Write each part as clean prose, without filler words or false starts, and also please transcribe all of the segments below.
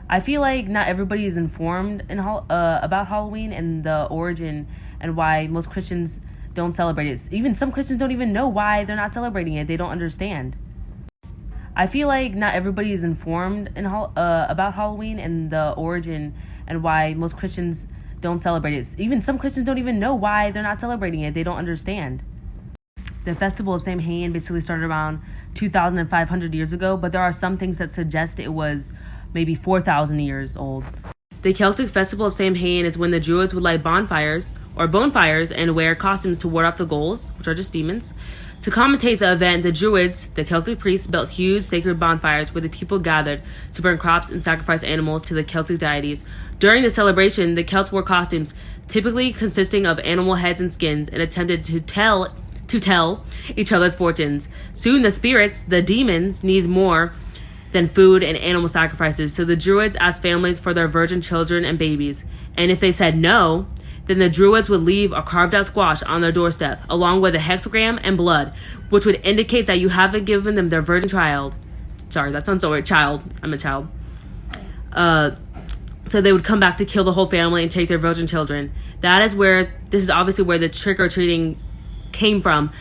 I feel like not everybody is informed about Halloween and the origin and why most Christians don't celebrate it. Even some Christians don't even know why they're not celebrating it. They don't understand. I feel like not everybody is informed about Halloween and the origin and why most Christians don't celebrate it. Even some Christians don't even know why they're not celebrating it. They don't understand. The festival of Samhain basically started around 2,500 years ago, but there are some things that suggest it was maybe 4,000 years old. The Celtic festival of Samhain is when the Druids would light bonfires and wear costumes to ward off the ghouls, which are just demons. To commentate the event, the Druids, the Celtic priests, built huge sacred bonfires where the people gathered to burn crops and sacrifice animals to the Celtic deities. During the celebration, the Celts wore costumes, typically consisting of animal heads and skins, and attempted to tell each other's fortunes. Soon the spirits, the demons, needed more than food and animal sacrifices, so the Druids asked families for their virgin children and babies. And if they said no, then the Druids would leave a carved-out squash on their doorstep, along with a hexagram and blood, which would indicate that you haven't given them their virgin child. Sorry, that sounds so weird. Child. I'm a child. So they would come back to kill the whole family and take their virgin children. This is obviously where the trick-or-treating came from.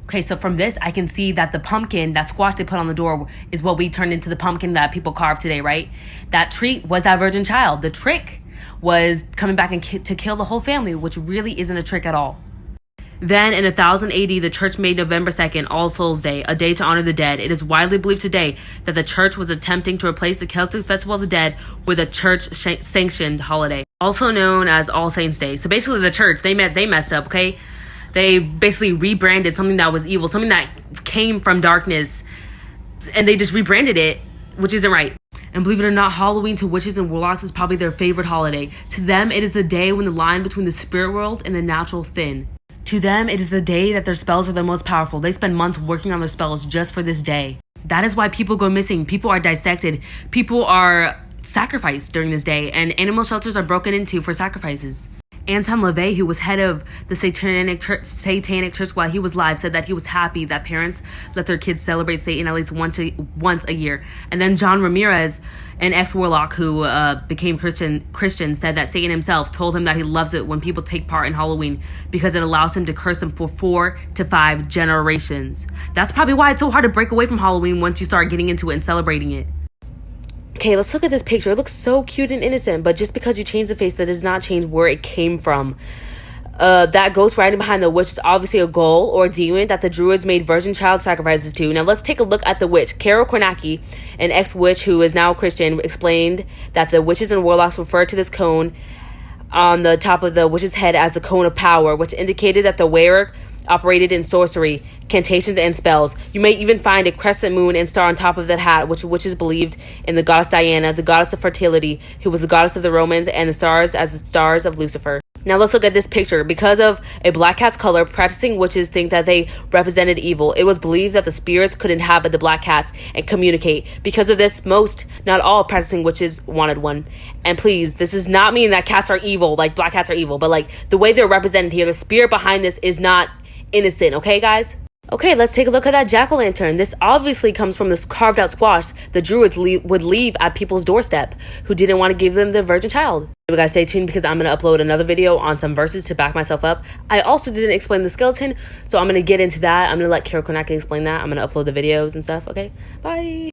Okay, so from this, I can see that the pumpkin, that squash they put on the door, is what we turned into the pumpkin that people carve today, right? That treat was that virgin child. The trick was coming back and to kill the whole family, which really isn't a trick at all. Then, in 1000 AD, the church made November 2nd All Souls Day, a day to honor the dead. It is widely believed today that the church was attempting to replace the Celtic Festival of the Dead with a church-sanctioned holiday, also known as All Saints Day. So basically, the church, they messed up, okay? They basically rebranded something that was evil, something that came from darkness, and they just rebranded it, which isn't right. And believe it or not, Halloween to witches and warlocks is probably their favorite holiday. To them, it is the day when the line between the spirit world and the natural thin. To them, it is the day that their spells are the most powerful. They spend months working on their spells just for this day. That is why people go missing. People are dissected. People are sacrificed during this day, and animal shelters are broken into for sacrifices. Anton LaVey, who was head of the Satanic Church while he was alive, said that he was happy that parents let their kids celebrate Satan at least once a year. And then John Ramirez, an ex-warlock who became Christian, said that Satan himself told him that he loves it when people take part in Halloween because it allows him to curse them for 4 to 5 generations. That's probably why it's so hard to break away from Halloween once you start getting into it and celebrating it. Okay, let's look at this picture. It looks so cute and innocent, but just because you change the face, that does not change where it came from. That ghost riding behind the witch is obviously a ghoul or a demon that the Druids made virgin child sacrifices to. Now let's take a look at the witch. Carol Kornacki, an ex-witch who is now a Christian, explained that the witches and warlocks referred to this cone on the top of the witch's head as the cone of power, which indicated that the wearer operated in sorcery, cantations, and spells. You may even find a crescent moon and star on top of that hat, which witches believed in the goddess Diana, the goddess of fertility, who was the goddess of the Romans, and the stars as the stars of Lucifer. Now let's look at this picture. Because of a black cat's color, practicing witches think that they represented evil. It was believed that the spirits could inhabit the black cats and communicate. Because of this, most, not all, practicing witches wanted one. And please, this does not mean that cats are evil, like black cats are evil, but like the way they're represented here, the spirit behind this is not innocent, okay, guys? Okay, let's take a look at that jack-o'-lantern. This obviously comes from this carved-out squash the Druids would leave at people's doorstep who didn't want to give them the virgin child. You guys stay tuned because I'm going to upload another video on some verses to back myself up. I also didn't explain the skeleton, so I'm going to get into that. I'm going to let Carol Kornacki explain that. I'm going to upload the videos and stuff, okay? Bye!